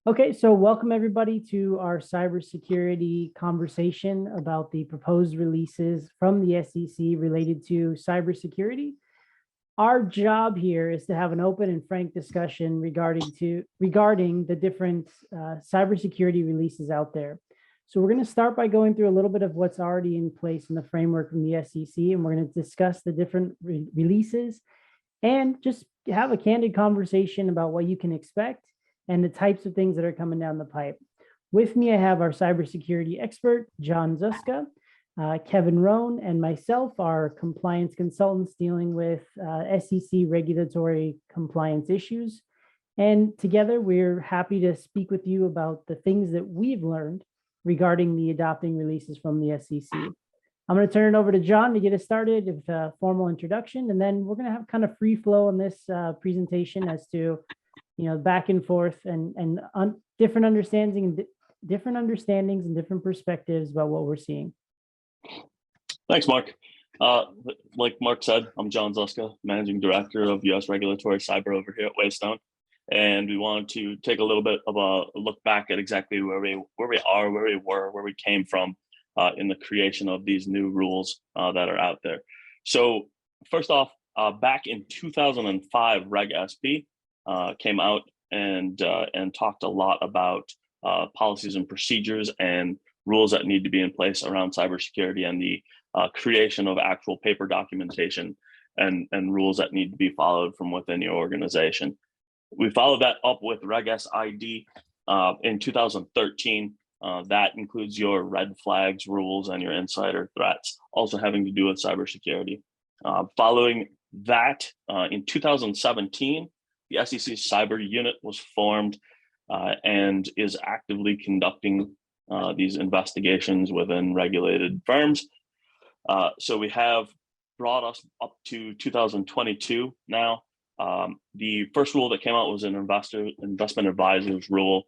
Okay, so welcome everybody to our cybersecurity conversation about the proposed releases from the SEC related to cybersecurity. Our job here is to have an open and frank discussion regarding the different cybersecurity releases out there. So we're going to start by going through a little bit of what's already in place in the framework from the SEC, and we're going to discuss the different releases and just have a candid conversation about what you can expect and the types of things that are coming down the pipe. With me, I have our cybersecurity expert, John Zuska, Kevin Rohn, and myself are compliance consultants dealing with SEC regulatory compliance issues. And together, we're happy to speak with you about the things that we've learned regarding the adopting releases from the SEC. I'm going to turn it over to John to get us started with a formal introduction, and then we're going to have kind of free flow on this presentation as to back and forth and different understandings and different perspectives about what we're seeing. Thanks, Mark. Like Mark said, I'm John Zuska, Managing Director of U.S. Regulatory Cyber over here at Waystone. And we wanted to take a little bit of a look back at exactly where we are, where we were, where we came from in the creation of these new rules that are out there. So first off, back in 2005, Reg SP came out and talked a lot about policies and procedures and rules that need to be in place around cybersecurity and the creation of actual paper documentation and rules that need to be followed from within your organization. We followed that up with Reg SID in 2013. That includes your red flags rules and your insider threats, also having to do with cybersecurity. Following that, in 2017, the SEC Cyber Unit was formed and is actively conducting these investigations within regulated firms. So we have brought us up to 2022 now. The first rule that came out was an investment advisors rule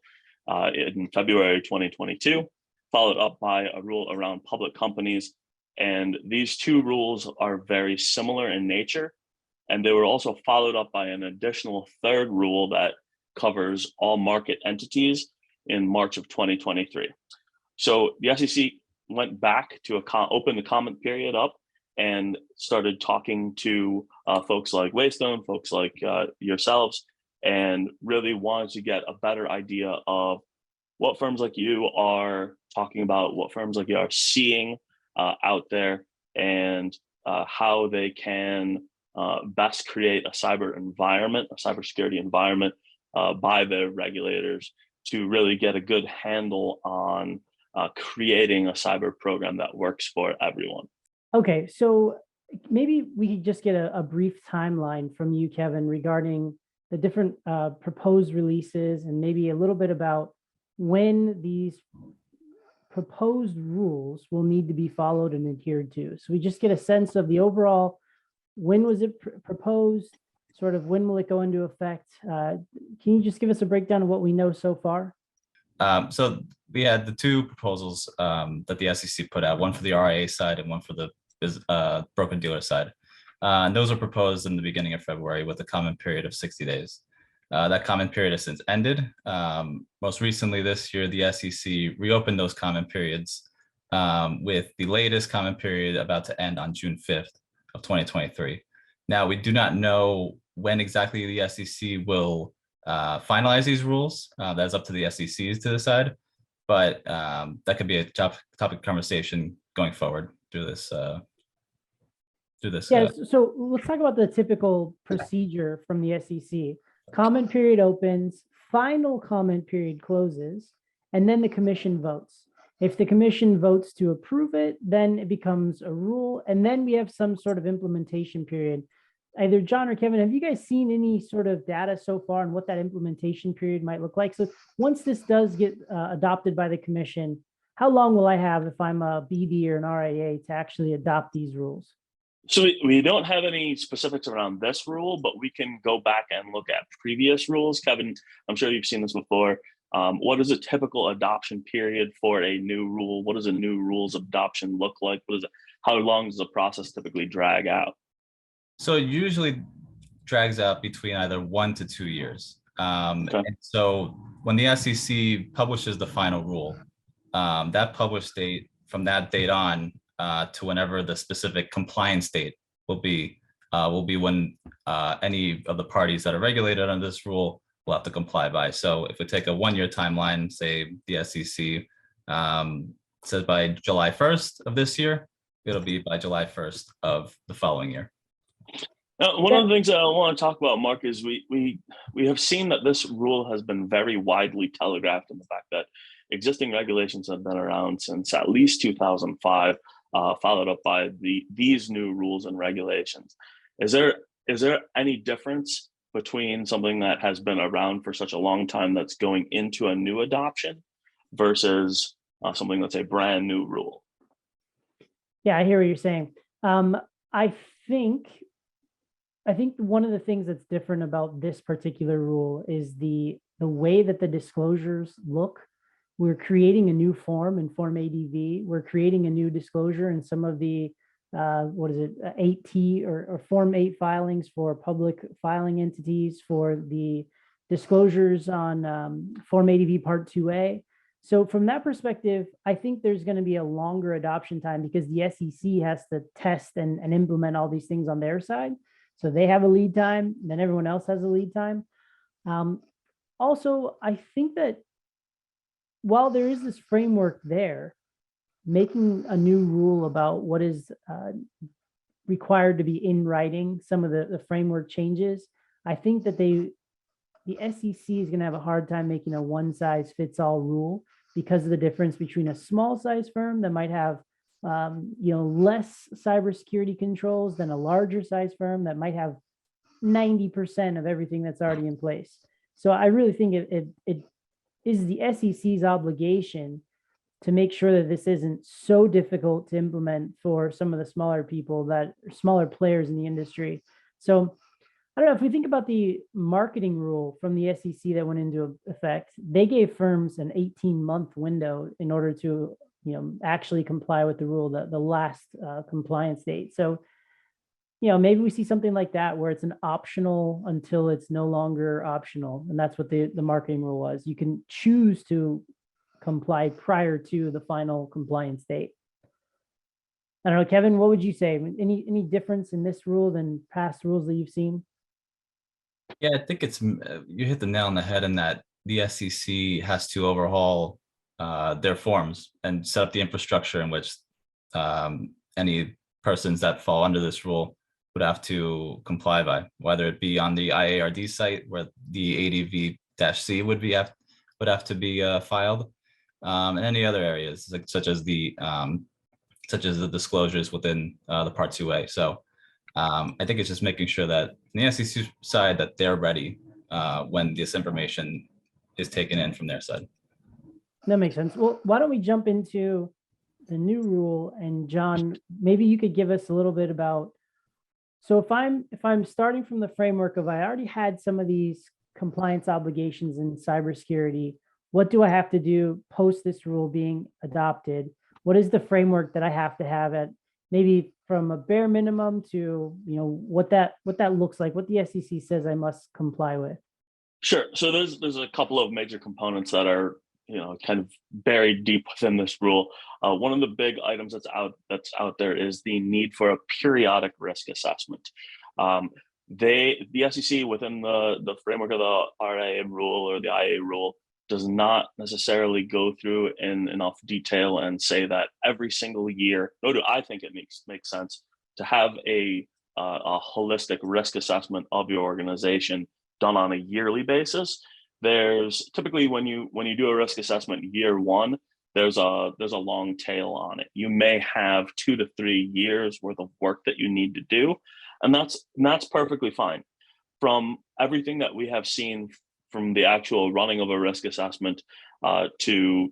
in February 2022, followed up by a rule around public companies. And these two rules are very similar in nature. And they were also followed up by an additional third rule that covers all market entities in March of 2023. So the SEC went back to open the comment period up and started talking to folks like Waystone, folks like yourselves, and really wanted to get a better idea of what firms like you are talking about, what firms like you are seeing out there, and how they can best create a cybersecurity environment by the regulators to really get a good handle on creating a cyber program that works for everyone. Okay, so maybe we could just get a brief timeline from you, Kevin, regarding the different proposed releases and maybe a little bit about when these proposed rules will need to be followed and adhered to. So we just get a sense of the overall, when was it proposed, sort of when will it go into effect? Can you just give us a breakdown of what we know so far? So we had the two proposals that the SEC put out, one for the RIA side and one for the broker-dealer side. And those were proposed in the beginning of February with a comment period of 60 days. That comment period has since ended. Most recently this year, the SEC reopened those comment periods with the latest comment period about to end on June 5th of 2023. Now, we do not know when exactly the SEC will finalize these rules. That's up to the SECs to decide, but that could be a topic conversation going forward through this. Yeah, so let's talk about the typical procedure from the SEC. Comment period opens, final comment period closes, and then the commission votes. If the commission votes to approve it, then it becomes a rule, and then we have some sort of implementation period. Either John or Kevin, have you guys seen any sort of data so far on what that implementation period might look like? So once this does get adopted by the commission, how long will I have if I'm a BD or an RIA to actually adopt these rules? So we don't have any specifics around this rule, but we can go back and look at previous rules. Kevin, I'm sure you've seen this before. What is a typical adoption period for a new rule? What does a new rules adoption look like? How long does the process typically drag out? So it usually drags out between either 1 to 2 years. Okay. And so when the SEC publishes the final rule, that published date from that date on to whenever the specific compliance date will be when any of the parties that are regulated under this rule will have to comply by. So if we take a 1 year timeline, say the SEC says by July 1st of this year, it'll be by July 1st of the following year. Now, one of the things that I want to talk about, Mark, is we have seen that this rule has been very widely telegraphed in the fact that existing regulations have been around since at least 2005, followed up by these new rules and regulations. Is there any difference between something that has been around for such a long time that's going into a new adoption versus something that's a brand new rule? Yeah, I hear what you're saying. I think one of the things that's different about this particular rule is the way that the disclosures look. We're creating a new form in Form ADV. We're creating a new disclosure in some of the 8T or Form 8 filings for public filing entities, for the disclosures on Form ADV Part 2A. So from that perspective, I think there's going to be a longer adoption time because the SEC has to test and implement all these things on their side. So they have a lead time, then everyone else has a lead time. Also, I think that while there is this framework there, making a new rule about what is required to be in writing, some of the framework changes, I think that the SEC is going to have a hard time making a one size fits all rule because of the difference between a small size firm that might have less cybersecurity controls than a larger size firm that might have 90% of everything that's already in place. So I really think it is the SEC's obligation to make sure that this isn't so difficult to implement for some of the smaller players in the industry. So I don't know, if we think about the marketing rule from the SEC that went into effect, they gave firms an 18-month window in order to actually comply with the rule, the last compliance date. So, maybe we see something like that where it's an optional until it's no longer optional. And that's what the marketing rule was. You can choose to comply prior to the final compliance date. I don't know, Kevin, what would you say? Any difference in this rule than past rules that you've seen? Yeah, I think you hit the nail on the head in that the SEC has to overhaul their forms and set up the infrastructure in which any persons that fall under this rule would have to comply by, whether it be on the IARD site where the ADV-C would have to be filed, and any other areas such as the disclosures within the Part 2A. So I think it's just making sure that on the SEC side that they're ready when this information is taken in from their side. That makes sense. Well, why don't we jump into the new rule? And John, maybe you could give us a little bit about, so if I'm starting from the framework of I already had some of these compliance obligations in cybersecurity, what do I have to do post this rule being adopted? What is the framework that I have to have at maybe from a bare minimum to what that looks like, what the SEC says I must comply with? Sure. So there's a couple of major components that are kind of buried deep within this rule. One of the big items that's out there is the need for a periodic risk assessment. The SEC within the framework of the RA rule or the IA rule does not necessarily go through in enough detail and say that every single year, nor do I think it makes sense to have a holistic risk assessment of your organization done on a yearly basis. There's typically when you do a risk assessment year one, there's a long tail on it. You may have 2 to 3 years worth of work that you need to do, and that's perfectly fine. From everything that we have seen from the actual running of a risk assessment to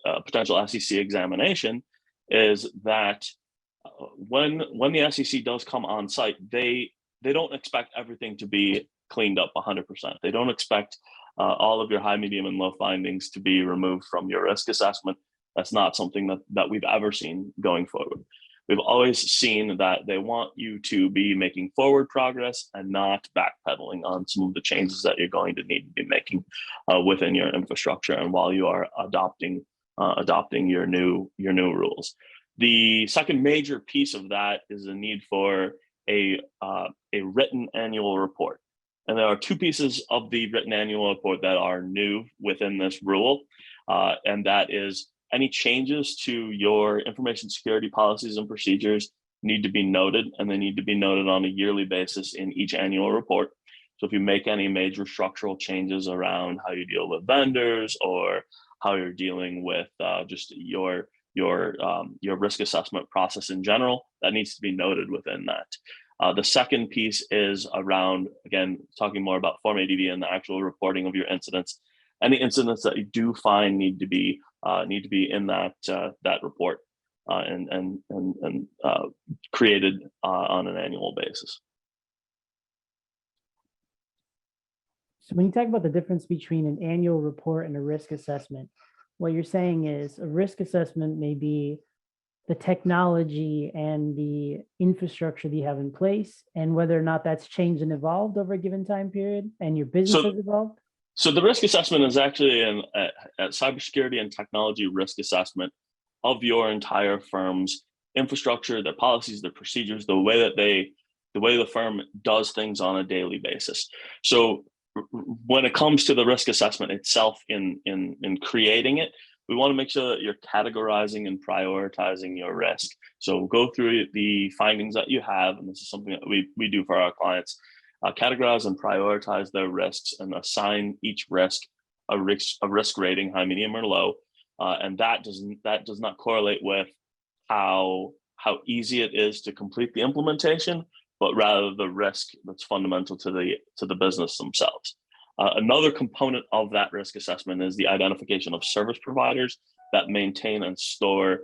a potential SEC examination, is that when the SEC does come on site, they don't expect everything to be cleaned up 100%. They don't expect all of your high, medium, and low findings to be removed from your risk assessment. That's not something that we've ever seen going forward. we've always seen that they want you to be making forward progress and not backpedaling on some of the changes that you're going to need to be making within your infrastructure and while you are adopting your new rules. The second major piece of that is the need for a written annual report. And there are two pieces of the written annual report that are new within this rule. And that is any changes to your information security policies and procedures need to be noted, and they need to be noted on a yearly basis in each annual report. So if you make any major structural changes around how you deal with vendors or how you're dealing with just your risk assessment process in general, that needs to be noted within that. The second piece is around, again, talking more about Form ADV and the actual reporting of your incidents. Any incidents that you do find need to be in that report and created on an annual basis. So when you talk about the difference between an annual report and a risk assessment, what you're saying is a risk assessment may be the technology and the infrastructure that you have in place and whether or not that's changed and evolved over a given time period and your business has evolved? So the risk assessment is actually a cybersecurity and technology risk assessment of your entire firm's infrastructure, their policies, their procedures, the way the firm does things on a daily basis. So when it comes to the risk assessment itself in creating it, we want to make sure that you're categorizing and prioritizing your risk. So go through the findings that you have, and this is something that we do for our clients. Categorize and prioritize their risks and assign each risk a risk rating, high, medium, or low. And that does not correlate with how easy it is to complete the implementation, but rather the risk that's fundamental to the business themselves. Another component of that risk assessment is the identification of service providers that maintain and store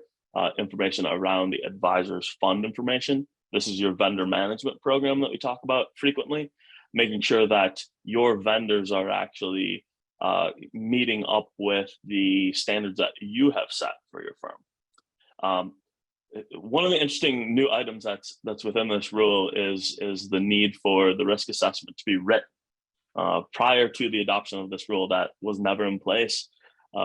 information around the advisor's fund information. This is your vendor management program that we talk about frequently, making sure that your vendors are actually meeting up with the standards that you have set for your firm. One of the interesting new items that's within this rule is the need for the risk assessment to be written. Prior to the adoption of this rule, that was never in place.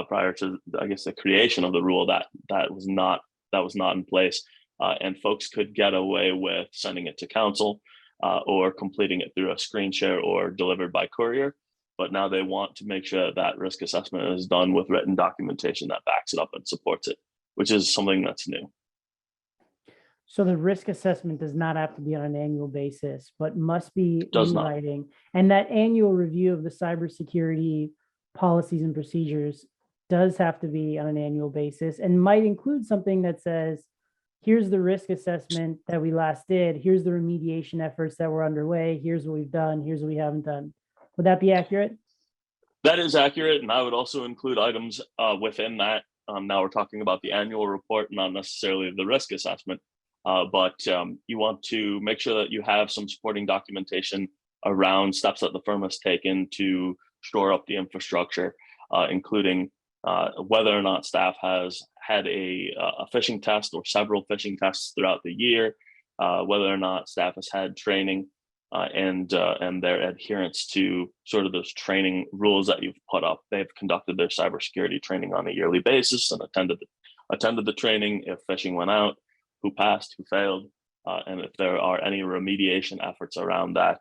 Prior to, I guess, the creation of the rule, that was not in place. And folks could get away with sending it to counsel or completing it through a screen share or delivered by courier. But now they want to make sure that risk assessment is done with written documentation that backs it up and supports it, which is something that's new. So the risk assessment does not have to be on an annual basis, but must be in writing. And that annual review of the cybersecurity policies and procedures does have to be on an annual basis and might include something that says, here's the risk assessment that we last did. Here's the remediation efforts that were underway. Here's what we've done. Here's what we haven't done. Would that be accurate? That is accurate. And I would also include items within that. Now we're talking about the annual report, not necessarily the risk assessment. But you want to make sure that you have some supporting documentation around steps that the firm has taken to shore up the infrastructure, including whether or not staff has had a phishing test or several phishing tests throughout the year, whether or not staff has had training and their adherence to sort of those training rules that you've put up. They've conducted their cybersecurity training on a yearly basis and attended the training. If phishing went out, who passed, who failed, and if there are any remediation efforts around that,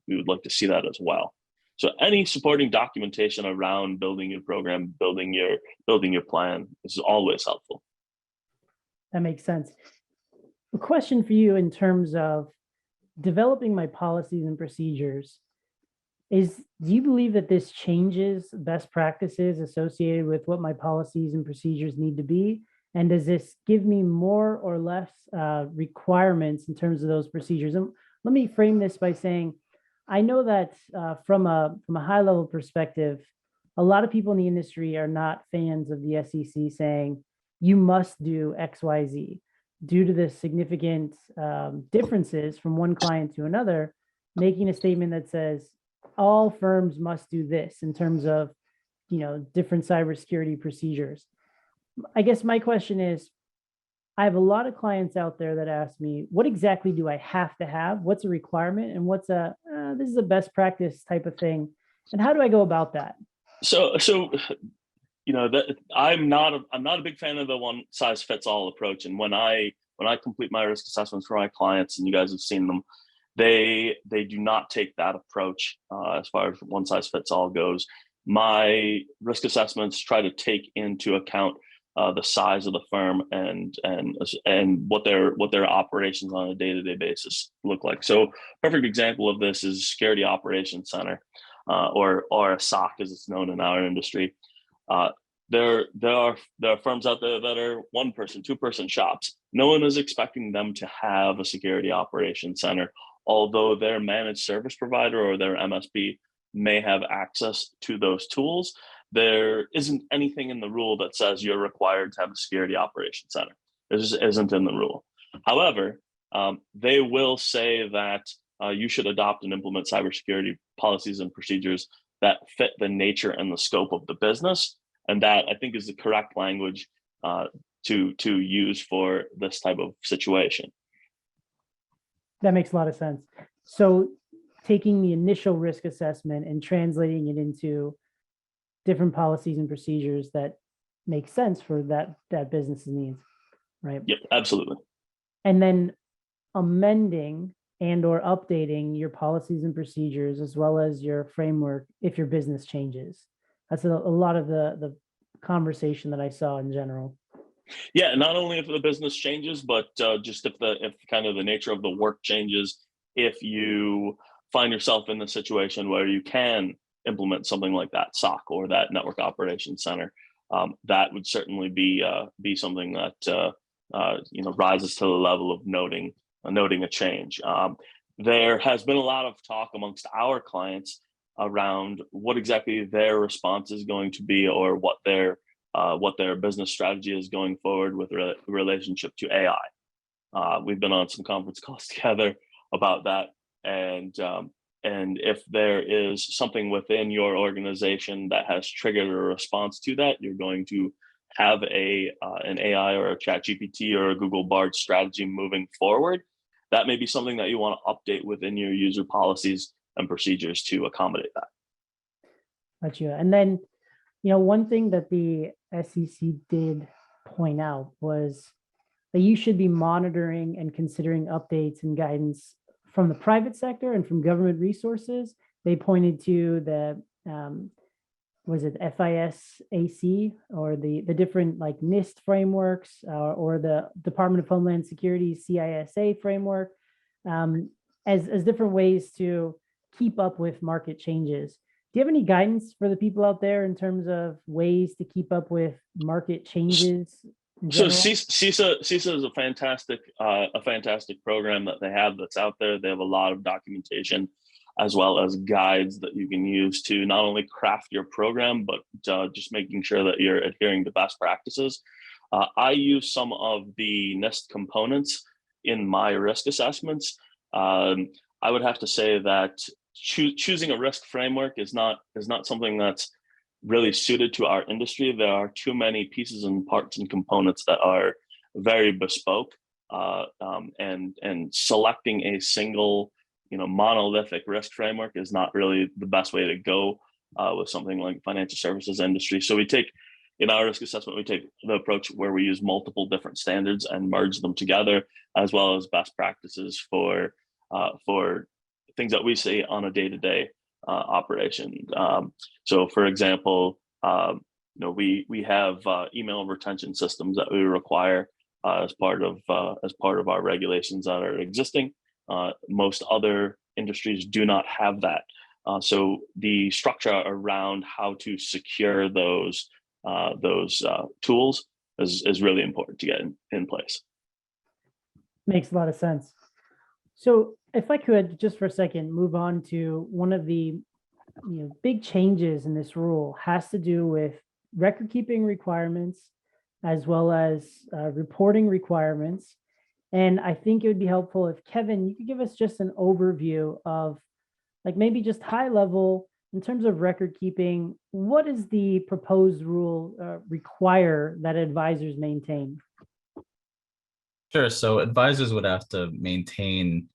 we would like to see that as well. So any supporting documentation around building your program, building your plan, this is always helpful. That makes sense. A question for you in terms of developing my policies and procedures is, do you believe that this changes best practices associated with what my policies and procedures need to be? And does this give me more or less requirements in terms of those procedures? And let me frame this by saying, I know that from a high level perspective, a lot of people in the industry are not fans of the SEC saying, you must do X, Y, Z. Due to the significant differences from one client to another, making a statement that says, all firms must do this in terms of, different cybersecurity procedures. I guess my question is, I have a lot of clients out there that ask me, what exactly do I have to have? What's a requirement? And what's this is a best practice type of thing? And how do I go about that? So that I'm not a big fan of the one size fits all approach. And when I complete my risk assessments for my clients, and you guys have seen them, they do not take that approach as far as one size fits all goes. My risk assessments try to take into account the size of the firm and what their operations on a day-to-day basis look like. So, perfect example of this is Security Operations Center, or a SOC as it's known in our industry. There are firms out there that are 1-person, 2-person shops. No one is expecting them to have a security operations center, although their managed service provider or their MSP may have access to those tools. There isn't anything in the rule that says you're required to have a security operations center. It just isn't in the rule. However, they will say that you should adopt and implement cybersecurity policies and procedures that fit the nature and the scope of the business. And that, I think, is the correct language to use for this type of situation. That makes a lot of sense. So taking the initial risk assessment and translating it into different policies and procedures that make sense for that business's needs, right? Yep, absolutely. And then amending and or updating your policies and procedures as well as your framework if your business changes. That's a lot of the conversation that I saw in general. Yeah, not only if the business changes, but just if kind of the nature of the work changes. If you find yourself in the situation where you can implement something like that SOC or that network operations center, that would certainly be something that rises to the level of noting a change. There has been a lot of talk amongst our clients around what exactly their response is going to be, or what their business strategy is going forward with relationship to AI. We've been on some conference calls together about that, and if there is something within your organization that has triggered a response to that, you're going to have an AI or a ChatGPT or a Google Bard strategy moving forward. That may be something that you want to update within your user policies and procedures to accommodate that. Gotcha. And then, one thing that the SEC did point out was that you should be monitoring and considering updates and guidance from the private sector and from government resources. They pointed to the, was it FISAC or the different like NIST frameworks or the Department of Homeland Security CISA framework as different ways to keep up with market changes. Do you have any guidance for the people out there in terms of ways to keep up with market changes? So CISA is a fantastic program that they have that's out there. They have a lot of documentation as well as guides that you can use to not only craft your program, but just making sure that you're adhering to best practices. I use some of the NIST components in my risk assessments. I would have to say that choosing a risk framework is not something that's really suited to our industry. There are too many pieces and parts and components that are very bespoke, and selecting a single, monolithic risk framework is not really the best way to go with something like financial services industry. So in our risk assessment, we take the approach where we use multiple different standards and merge them together, as well as best practices for things that we see on a day-to-day operation. So, for example, we have email retention systems that we require as part of our regulations that are existing. Most other industries do not have that. So the structure around how to secure those tools is really important to get in place. Makes a lot of sense. So if I could just for a second move on to one of the big changes in this rule has to do with record keeping requirements as well as reporting requirements. And I think it would be helpful if Kevin, you could give us just an overview of like maybe just high level in terms of record keeping. What does the proposed rule require that advisors maintain? Sure. So advisors would have to maintain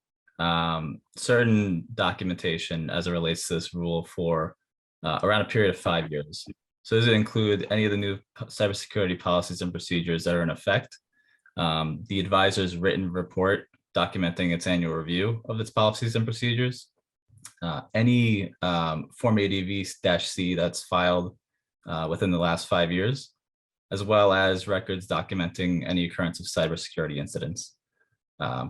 certain documentation as it relates to this rule for around a period of 5 years. So does it include any of the new cybersecurity policies and procedures that are in effect? The advisor's written report documenting its annual review of its policies and procedures, any Form ADV-C that's filed within the last 5 years, as well as records documenting any occurrence of cybersecurity incidents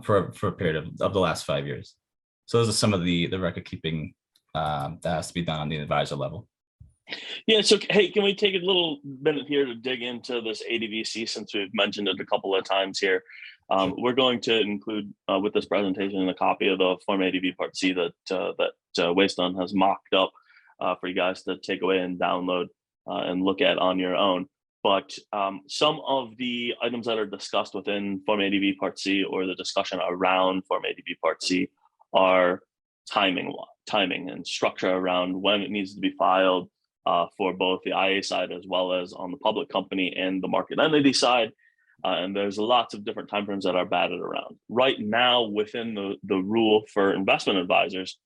for a period of the last 5 years. So those are some of the record keeping that has to be done on the advisor level. Yeah, so hey, can we take a little minute here to dig into this ADV-C since we've mentioned it a couple of times here? We're going to include with this presentation a copy of the Form ADV Part C that Waystone has mocked up for you guys to take away and download and look at on your own. But some of the items that are discussed within Form ADV Part C or the discussion around Form ADV Part C are timing and structure around when it needs to be filed for both the IA side as well as on the public company and the market entity side. And there's lots of different timeframes that are batted around. Right now, within the rule for investment advisors,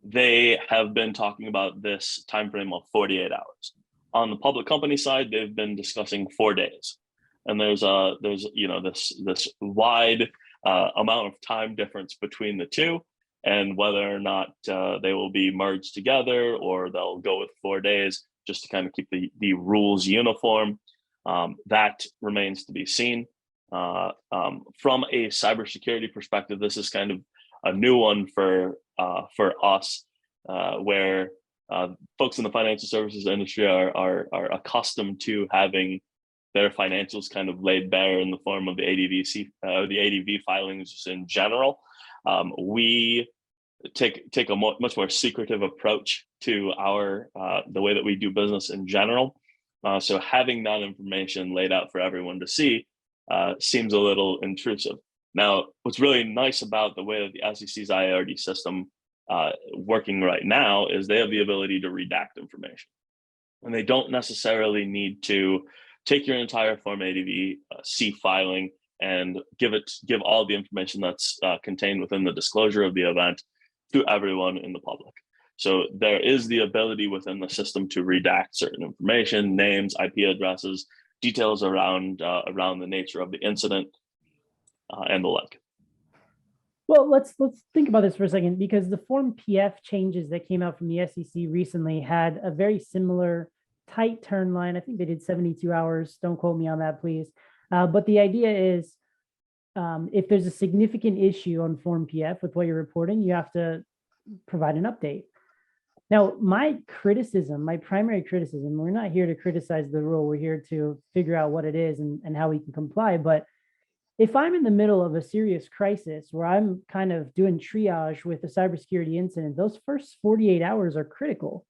they have been talking about this timeframe of 48 hours. On the public company side, they've been discussing 4 days, and there's this wide amount of time difference between the two, and whether or not they will be merged together or they'll go with 4 days just to kind of keep the rules uniform. That remains to be seen. From a cybersecurity perspective, this is kind of a new one for us, where folks in the financial services industry are accustomed to having their financials kind of laid bare in the form of the ADV filings in general. We take a much more secretive approach to the way that we do business in general. So having that information laid out for everyone to see seems a little intrusive. Now, what's really nice about the way that the SEC's IARD system working right now is they have the ability to redact information, and they don't necessarily need to take your entire Form ADV-C filing and give all the information that's contained within the disclosure of the event to everyone in the public. So there is the ability within the system to redact certain information, names, IP addresses, details around the nature of the incident, and the like. Well, let's think about this for a second, because the Form PF changes that came out from the SEC recently had a very similar tight turn line. I think they did 72 hours. Don't quote me on that, please. But the idea is, if there's a significant issue on Form PF with what you're reporting, you have to provide an update. Now, my primary criticism, we're not here to criticize the rule. We're here to figure out what it is and how we can comply. But if I'm in the middle of a serious crisis where I'm kind of doing triage with a cybersecurity incident, those first 48 hours are critical.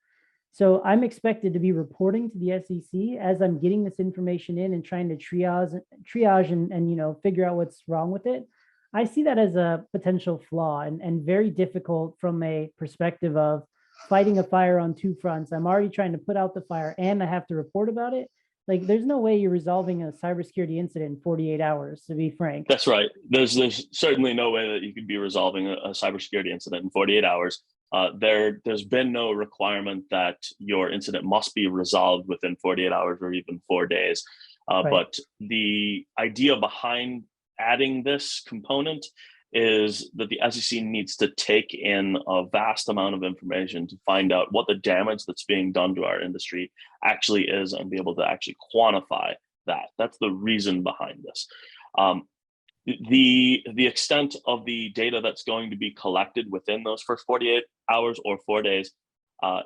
So I'm expected to be reporting to the SEC as I'm getting this information in and trying to triage and figure out what's wrong with it. I see that as a potential flaw and very difficult from a perspective of fighting a fire on two fronts. I'm already trying to put out the fire and I have to report about it. Like, there's no way you're resolving a cybersecurity incident in 48 hours, to be frank. That's right. There's certainly no way that you could be resolving a cybersecurity incident in 48 hours. There's been no requirement that your incident must be resolved within 48 hours or even 4 days. Right. But the idea behind adding this component is that the SEC needs to take in a vast amount of information to find out what the damage that's being done to our industry actually is and be able to actually quantify that. That's the reason behind this. The extent of the data that's going to be collected within those first 48 hours or 4 days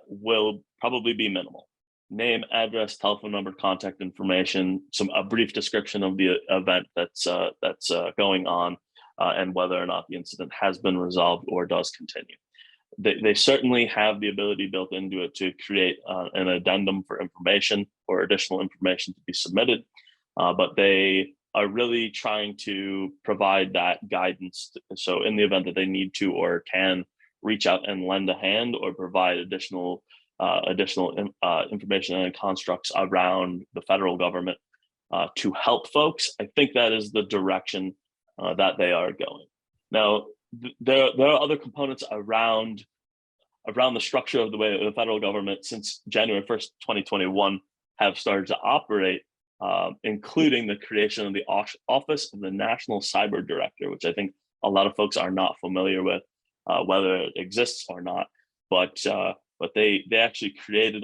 will probably be minimal. Name, address, telephone number, contact information, a brief description of the event that's going on, and whether or not the incident has been resolved or does continue. They certainly have the ability built into it to create an addendum for information or additional information to be submitted, but they are really trying to provide that guidance. So in the event that they need to or can reach out and lend a hand or provide additional information and constructs around the federal government to help folks, I think that is the direction that they are going. Now, there are other components around the structure of the way the federal government since January 1st, 2021 have started to operate, including the creation of the Office of the National Cyber Director, which I think a lot of folks are not familiar with, whether it exists or not. But they actually created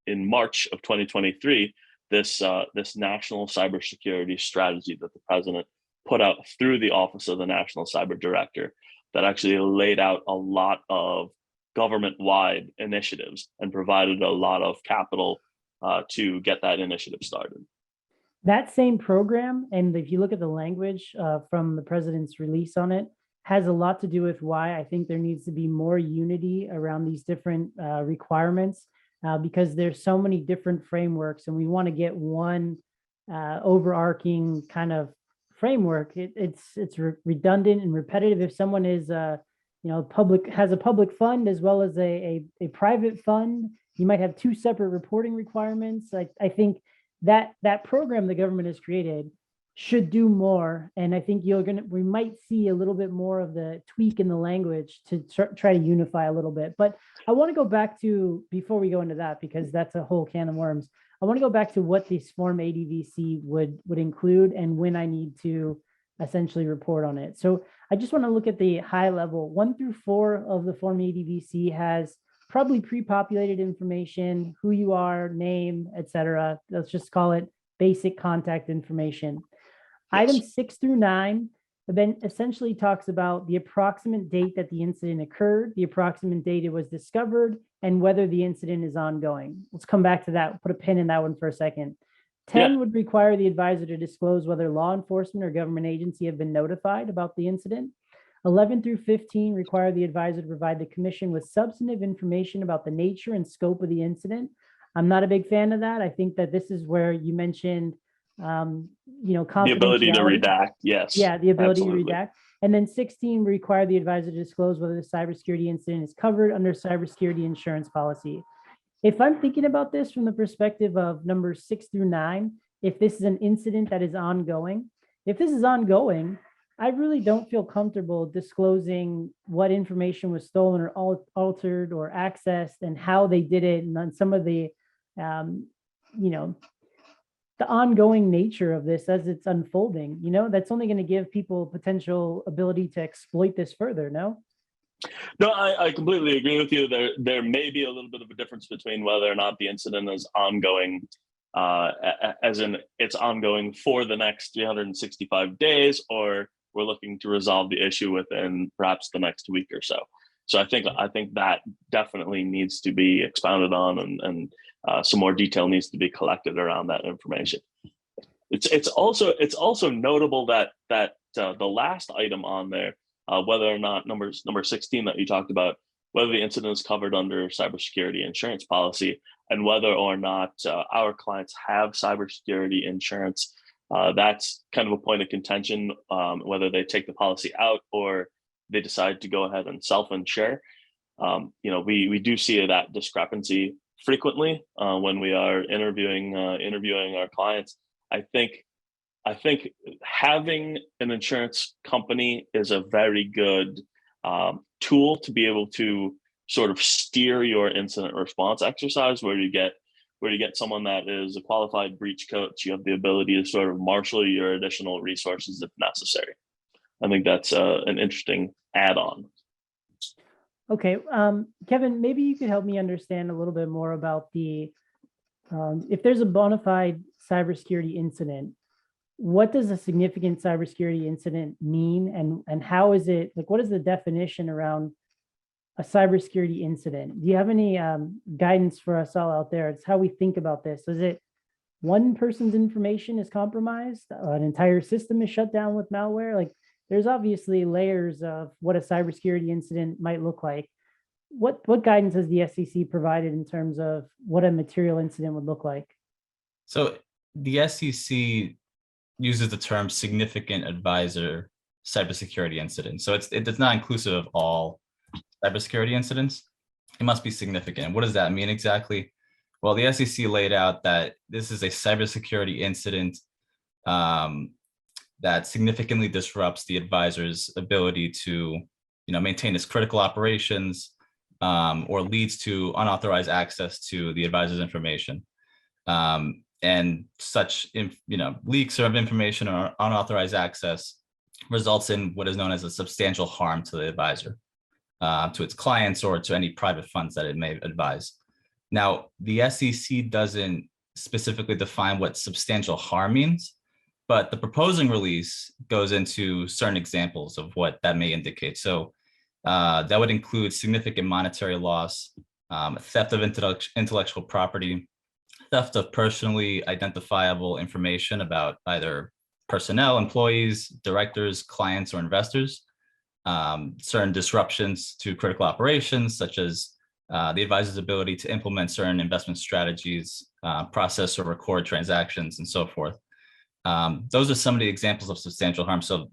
in March of 2023 this national cybersecurity strategy that the president put out through the Office of the National Cyber Director that actually laid out a lot of government-wide initiatives and provided a lot of capital to get that initiative started. That same program, and if you look at the language from the president's release on it, has a lot to do with why I think there needs to be more unity around these different requirements, because there's so many different frameworks, and we want to get one overarching kind of framework. It's redundant and repetitive. If someone is has a public fund as well as a private fund, you might have two separate reporting requirements. I think that program the government has created should do more. And I think we might see a little bit more of the tweak in the language to try to unify a little bit. But I want to go back to, before we go into that, because that's a whole can of worms, I want to go back to what this Form ADVC would include and when I need to essentially report on it. So I just want to look at the high level. 1 through 4 of the Form ADVC has probably pre-populated information, who you are, name, etc. Let's just call it basic contact information. Yes. Items 6 through 9 then essentially talks about the approximate date that the incident occurred, the approximate date it was discovered, and whether the incident is ongoing. Let's come back to that, put a pin in that one for a second. 10 would require the advisor to disclose whether law enforcement or government agency have been notified about the incident. 11 through 15 require the advisor to provide the commission with substantive information about the nature and scope of the incident. I'm not a big fan of that. I think that this is where you mentioned, the ability to redact. Yes. Yeah, the ability absolutely. to redact. And then 16 require the advisor to disclose whether the cybersecurity incident is covered under cybersecurity insurance policy. If I'm thinking about this from the perspective of numbers 6 through 9, if this is an incident that is ongoing, I really don't feel comfortable disclosing what information was stolen or altered or accessed and how they did it, and on some of the, the ongoing nature of this as it's unfolding. That's only going to give people potential ability to exploit this further. No, I completely agree with you. There may be a little bit of a difference between whether or not the incident is ongoing, as in it's ongoing for the next 365 days, or we're looking to resolve the issue within perhaps the next week or so. So I think that definitely needs to be expounded on, and some more detail needs to be collected around that information. It's also notable that the last item on there, whether or not number 16 that you talked about, whether the incident is covered under cybersecurity insurance policy, and whether or not our clients have cybersecurity insurance. That's kind of a point of contention, whether they take the policy out or they decide to go ahead and self-insure. We do see that discrepancy frequently when we are interviewing our clients. I think having an insurance company is a very good tool to be able to sort of steer your incident response exercise, where you get someone that is a qualified breach coach. You have the ability to sort of marshal your additional resources if necessary. I think that's an interesting add-on. Okay, Kevin, maybe you could help me understand a little bit more about the, if there's a bona fide cybersecurity incident, what does a significant cybersecurity incident mean? And how is it, what is the definition around a cybersecurity incident? Do you have any guidance for us all out there? It's how we think about this. Is it one person's information is compromised, an entire system is shut down with malware? There's obviously layers of what a cybersecurity incident might look like. What guidance has the SEC provided in terms of what a material incident would look like? So the SEC uses the term significant advisor cybersecurity incident. So it's not inclusive of all cybersecurity incidents. It must be significant. What does that mean exactly? Well, the SEC laid out that this is a cybersecurity incident that significantly disrupts the advisor's ability to, maintain its critical operations, or leads to unauthorized access to the advisor's information. And such, leaks of information or unauthorized access results in what is known as a substantial harm to the advisor, to its clients, or to any private funds that it may advise. Now, the SEC doesn't specifically define what substantial harm means, but the proposing release goes into certain examples of what that may indicate. So that would include significant monetary loss, theft of intellectual property, theft of personally identifiable information about either personnel, employees, directors, clients, or investors, certain disruptions to critical operations, such as the advisor's ability to implement certain investment strategies, process or record transactions, and so forth. Those are some of the examples of substantial harm. So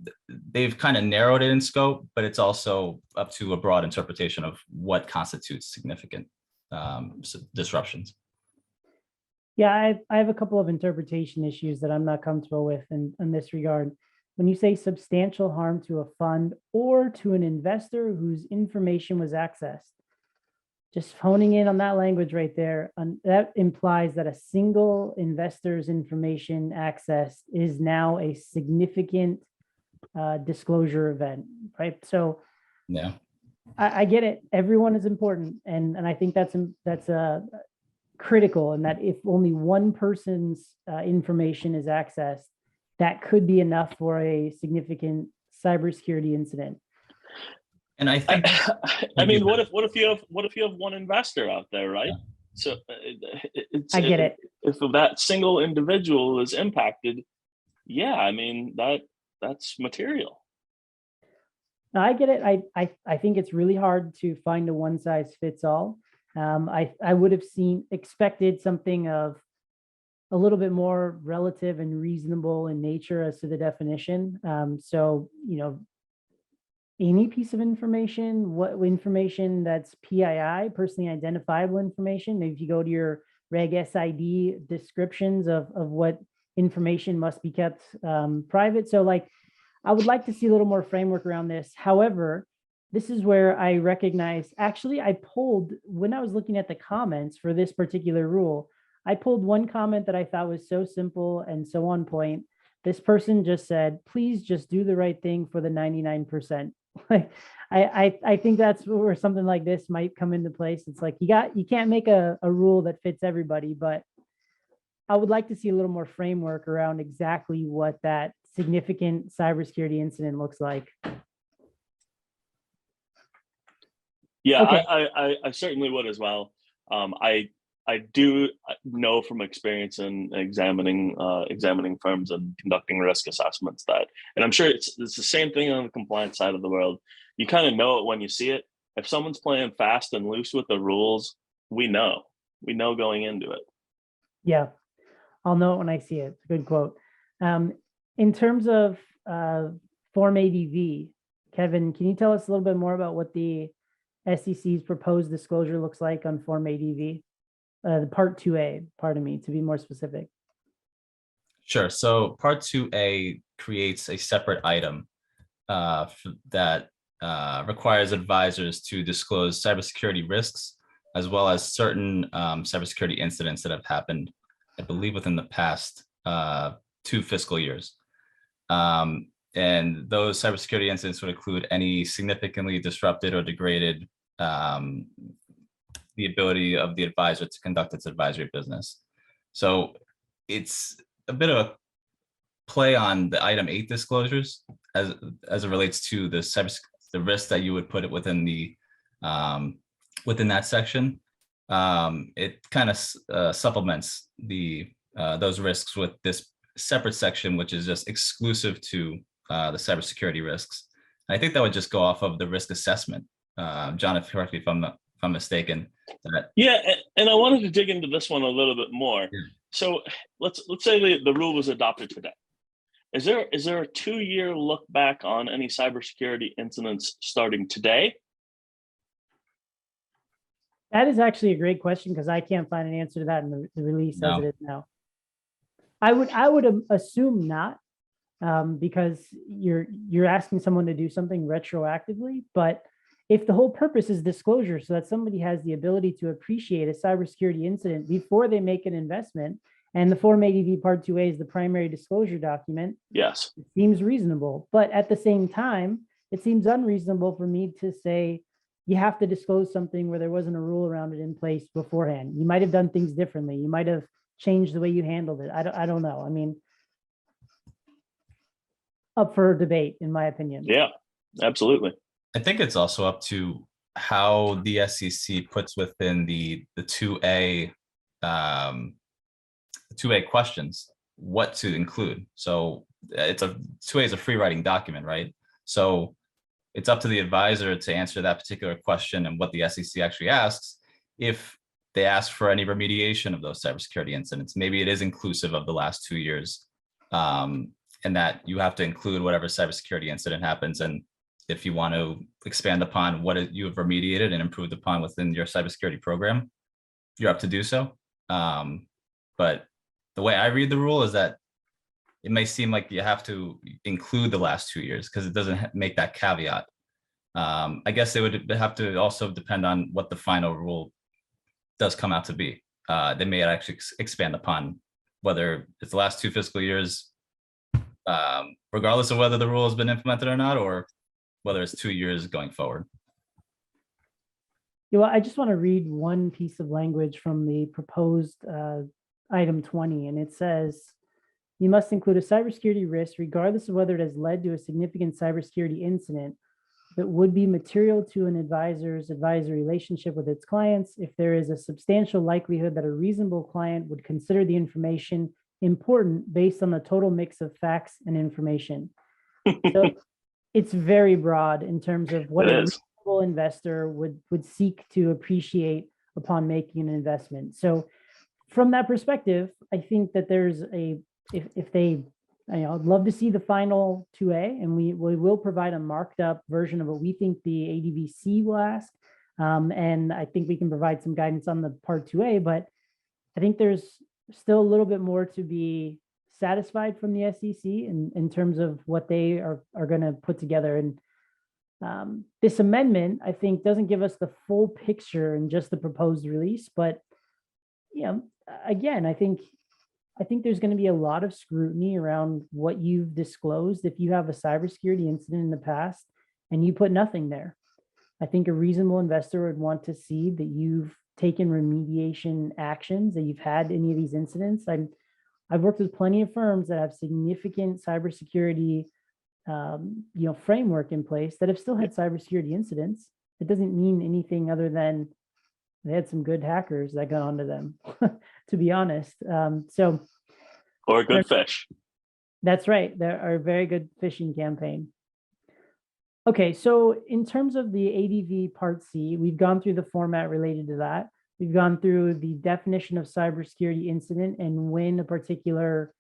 they've kind of narrowed it in scope, but it's also up to a broad interpretation of what constitutes significant disruptions. Yeah, I have a couple of interpretation issues that I'm not comfortable with in this regard. When you say substantial harm to a fund or to an investor whose information was accessed, just honing in on that language right there, that implies that a single investor's information access is now a significant disclosure event, right? So yeah, I get it. Everyone is important, and I think that's critical, and that if only one person's information is accessed, that could be enough for a significant cybersecurity incident. And I think, I mean, what if you have one investor out there, right? Yeah. So I get it. If that single individual is impacted, yeah, I mean that's material. No, I get it. I think it's really hard to find a one size fits all. I would have expected something of a little bit more relative and reasonable in nature as to the definition. So, any piece of information, what information that's PII, personally identifiable information, if you go to your Reg SID descriptions of what information must be kept private. So I would like to see a little more framework around this. However, this is where I recognize, actually, I pulled, when I was looking at the comments for this particular rule, I pulled one comment that I thought was so simple and so on point. This person just said, please just do the right thing for the 99%. Like, I think that's where something like this might come into place. It's like, you can't make a rule that fits everybody, but I would like to see a little more framework around exactly what that significant cybersecurity incident looks like. Yeah, Okay. I certainly would as well. I do know from experience in examining firms and conducting risk assessments that, and I'm sure it's the same thing on the compliance side of the world. You kind of know it when you see it. If someone's playing fast and loose with the rules, we know going into it. Yeah, I'll know it when I see it. It's a good quote. In terms of Form ADV, Kevin, can you tell us a little bit more about what the SEC's proposed disclosure looks like on Form ADV? The Part 2A, pardon me, to be more specific. Sure. So Part 2A creates a separate item that requires advisors to disclose cybersecurity risks, as well as certain cybersecurity incidents that have happened, I believe, within the past 2 fiscal years. And those cybersecurity incidents would include any significantly disrupted or degraded the ability of the advisor to conduct its advisory business. So it's a bit of a play on the item 8 disclosures as it relates to the risk that you would put it within the within that section. It kind of supplements those risks with this separate section, which is just exclusive to the cybersecurity risks. And I think that would just go off of the risk assessment. John, correct me if I'm mistaken. Yeah, and I wanted to dig into this one a little bit more. Yeah. So let's say the rule was adopted today. Is there a 2-year look back on any cybersecurity incidents starting today? That is actually a great question, because I can't find an answer to that in the release as it is now. I would assume not, because you're asking someone to do something retroactively. But if the whole purpose is disclosure so that somebody has the ability to appreciate a cybersecurity incident before they make an investment, and the Form ADV Part 2A is the primary disclosure document, Yes. it seems reasonable. But at the same time, it seems unreasonable for me to say you have to disclose something where there wasn't a rule around it in place beforehand. You might have done things differently. You might have changed the way you handled it. I don't know. I mean, up for debate, in my opinion. Yeah, absolutely. I think it's also up to how the SEC puts within the 2A 2A questions what to include. So it's a 2A is a free writing document, right? So it's up to the advisor to answer that particular question and what the SEC actually asks. If they ask for any remediation of those cybersecurity incidents, maybe it is inclusive of the last 2 years, and that you have to include whatever cybersecurity incident happens. And if you want to expand upon what you have remediated and improved upon within your cybersecurity program, you're up to do so. But the way I read the rule is that it may seem like you have to include the last 2 years because it doesn't make that caveat. I guess it would have to also depend on what the final rule does come out to be. They may actually expand upon whether it's the last 2 fiscal years, regardless of whether the rule has been implemented or not, or whether it's 2 years going forward. Yeah, well, I just want to read one piece of language from the proposed item 20, and it says, you must include a cybersecurity risk regardless of whether it has led to a significant cybersecurity incident that would be material to an advisor's advisory relationship with its clients if there is a substantial likelihood that a reasonable client would consider the information important based on the total mix of facts and information. So it's very broad in terms of what a reasonable investor would seek to appreciate upon making an investment. So from that perspective, I think that there's if they, I'd love to see the final 2A, and we will provide a marked up version of what we think the ADVC will ask. And I think we can provide some guidance on the Part 2A, but I think there's still a little bit more to be satisfied from the SEC in terms of what they are going to put together. And this amendment, I think, doesn't give us the full picture in just the proposed release, but again, I think there's going to be a lot of scrutiny around what you've disclosed. If you have a cybersecurity incident in the past and you put nothing there, I think a reasonable investor would want to see that you've taken remediation actions, that you've had any of these incidents. I've worked with plenty of firms that have significant cybersecurity, framework in place that have still had cybersecurity incidents. It doesn't mean anything other than they had some good hackers that got onto them, to be honest. Or a good fish. That's right. There are a very good phishing campaign. Okay, so in terms of the ADV Part C, we've gone through the format related to that. We've gone through the definition of cybersecurity incident and when a particular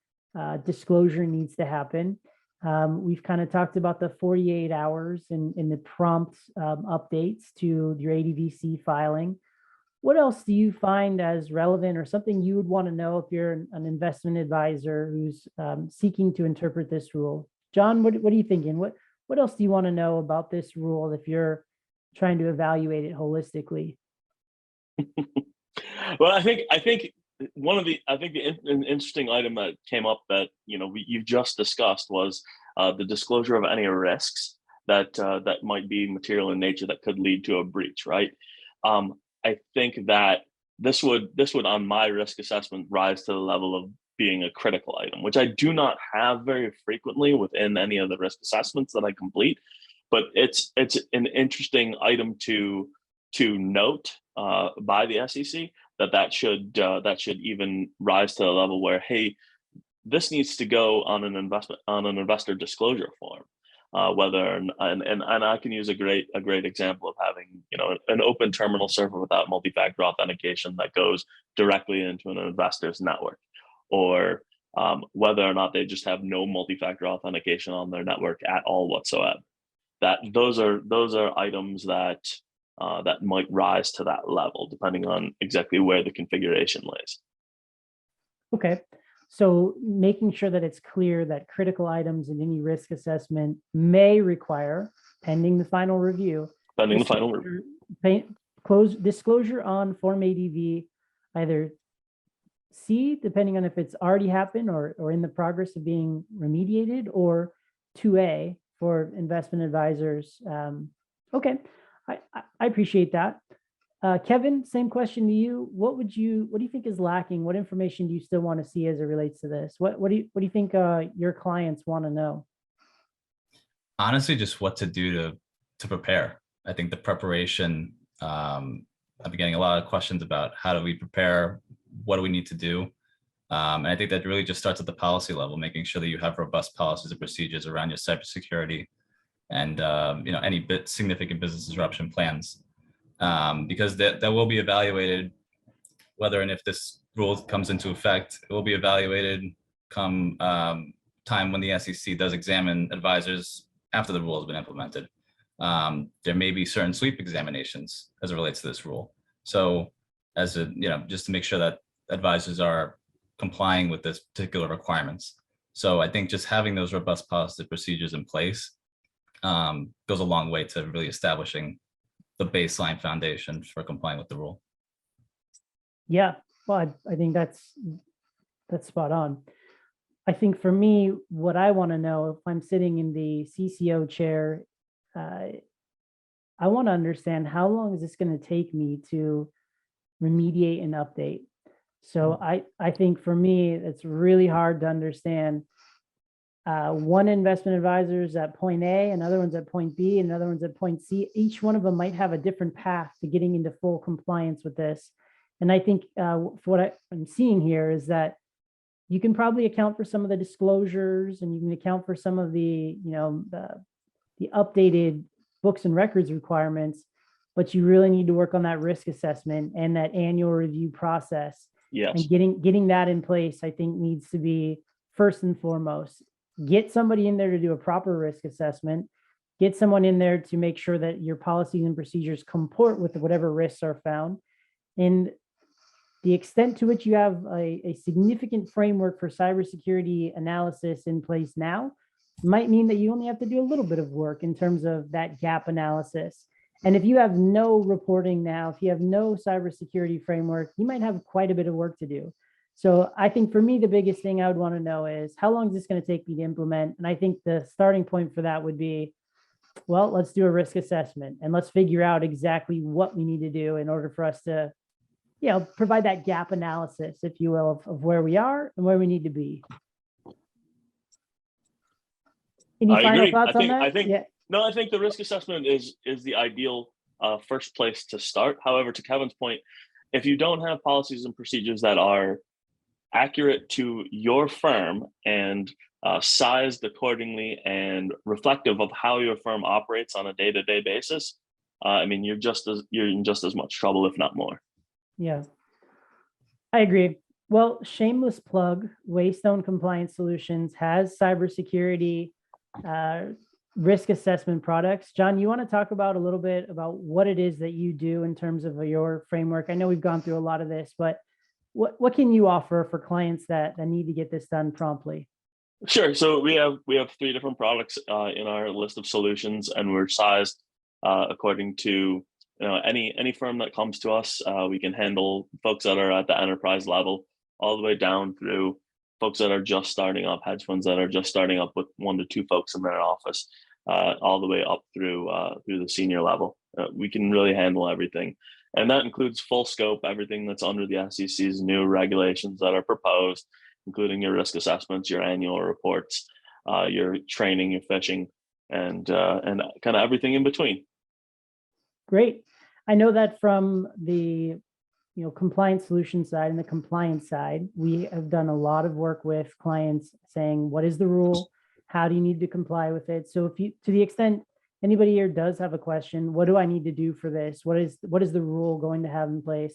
disclosure needs to happen. We've kind of talked about the 48 hours in the prompt updates to your ADVC filing. What else do you find as relevant or something you would want to know if you're an investment advisor who's seeking to interpret this rule? John, what are you thinking? What else do you want to know about this rule if you're trying to evaluate it holistically? Well, I think an interesting item that came up that you just discussed was the disclosure of any risks that might be material in nature that could lead to a breach, right? I think that this would on my risk assessment rise to the level of being a critical item, which I do not have very frequently within any of the risk assessments that I complete. But it's an interesting item to note by the SEC that should even rise to the level where, hey, this needs to go on an investor disclosure form. And I can use a great example of having an open terminal server without multi-factor authentication that goes directly into an investor's network, or whether or not they just have no multi-factor authentication on their network at all whatsoever. Those are items that might rise to that level depending on exactly where the configuration lays. Okay. So making sure that it's clear that critical items in any risk assessment may require, pending the final review, Pending the final review. disclosure on Form ADV, either C, depending on if it's already happened or in the progress of being remediated, or 2A for investment advisors. Okay, I appreciate that. Kevin, same question to you. What do you think is lacking? What information do you still want to see as it relates to this? What do you think your clients want to know? Honestly, just what to do to prepare. I think the preparation, I've been getting a lot of questions about how do we prepare, what do we need to do? And I think that really just starts at the policy level, making sure that you have robust policies and procedures around your cybersecurity and any significant business disruption plans, because that will be evaluated whether and if this rule comes into effect. It will be evaluated come time when the SEC does examine advisors after the rule has been implemented. There may be certain sweep examinations as it relates to this rule. So just to make sure that advisors are complying with this particular requirements. So I think just having those robust policy procedures in place goes a long way to really establishing the baseline foundation for complying with the rule. Yeah, well, I think that's spot on. I think for me, what I want to know, if I'm sitting in the CCO chair, I want to understand how long is this going to take me to remediate and update. So I think for me, it's really hard to understand. One investment advisor is at point A, another one's at point B, another one's at point C. Each one of them might have a different path to getting into full compliance with this. And I think for what I'm seeing here is that you can probably account for some of the disclosures, and you can account for some of the updated books and records requirements, but you really need to work on that risk assessment and that annual review process. Yes. And getting that in place, I think, needs to be first and foremost. Get somebody in there to do a proper risk assessment. Get someone in there to make sure that your policies and procedures comport with whatever risks are found. And the extent to which you have a significant framework for cybersecurity analysis in place now might mean that you only have to do a little bit of work in terms of that gap analysis. And if you have no reporting now, if you have no cybersecurity framework, you might have quite a bit of work to do. So I think for me, the biggest thing I would want to know is how long is this going to take me to implement? And I think the starting point for that would be, well, let's do a risk assessment and let's figure out exactly what we need to do in order for us to, provide that gap analysis, if you will, of where we are and where we need to be. Any final thoughts on that? I think the risk assessment is the ideal first place to start. However, to Kevin's point, if you don't have policies and procedures that are accurate to your firm and sized accordingly and reflective of how your firm operates on a day-to-day basis, you're in just as much trouble, if not more. Yeah, I agree. Well, shameless plug, Waystone Compliance Solutions has cybersecurity risk assessment products. John, you want to talk about a little bit about what it is that you do in terms of your framework? I know we've gone through a lot of this, but what can you offer for clients that need to get this done promptly? Sure. So we have 3 different products in our list of solutions, and we're sized according to any firm that comes to us. We can handle folks that are at the enterprise level all the way down through folks that are just starting up, hedge funds that are just starting up with 1 to 2 folks in their office, all the way up through the senior level. We can really handle everything. And that includes full scope, everything that's under the SEC's new regulations that are proposed, including your risk assessments, your annual reports, your training, your phishing, and kind of everything in between. Great. I know that from the compliance solution side and the compliance side, we have done a lot of work with clients saying, what is the rule? How do you need to comply with it? So to the extent anybody here does have a question, what do I need to do for this? What is the rule going to have in place?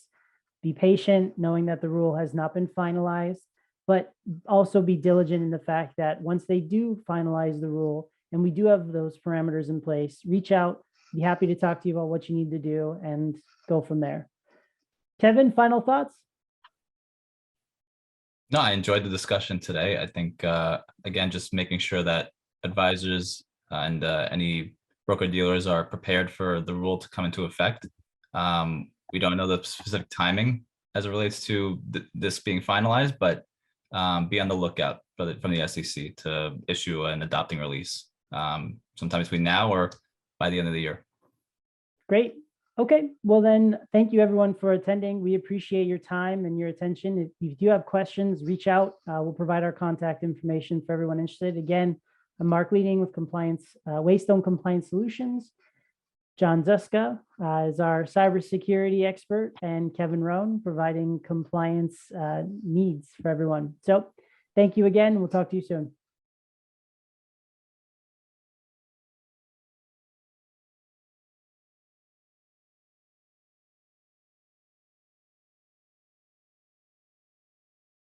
Be patient, knowing that the rule has not been finalized, but also be diligent in the fact that once they do finalize the rule and we do have those parameters in place, reach out, be happy to talk to you about what you need to do and go from there. Kevin, final thoughts? No, I enjoyed the discussion today. I think, again, just making sure that advisors and any broker dealers are prepared for the rule to come into effect. We don't know the specific timing as it relates to this being finalized, but be on the lookout for from the SEC to issue an adopting release sometime between now or by the end of the year. Great. Okay, well then, thank you everyone for attending. We appreciate your time and your attention. If you do have questions, reach out. We'll provide our contact information for everyone interested. Again, I'm Mark Leading with Waystone Compliance Solutions. John Zuska is our cybersecurity expert, and Kevin Rohn providing compliance needs for everyone. So thank you again. We'll talk to you soon.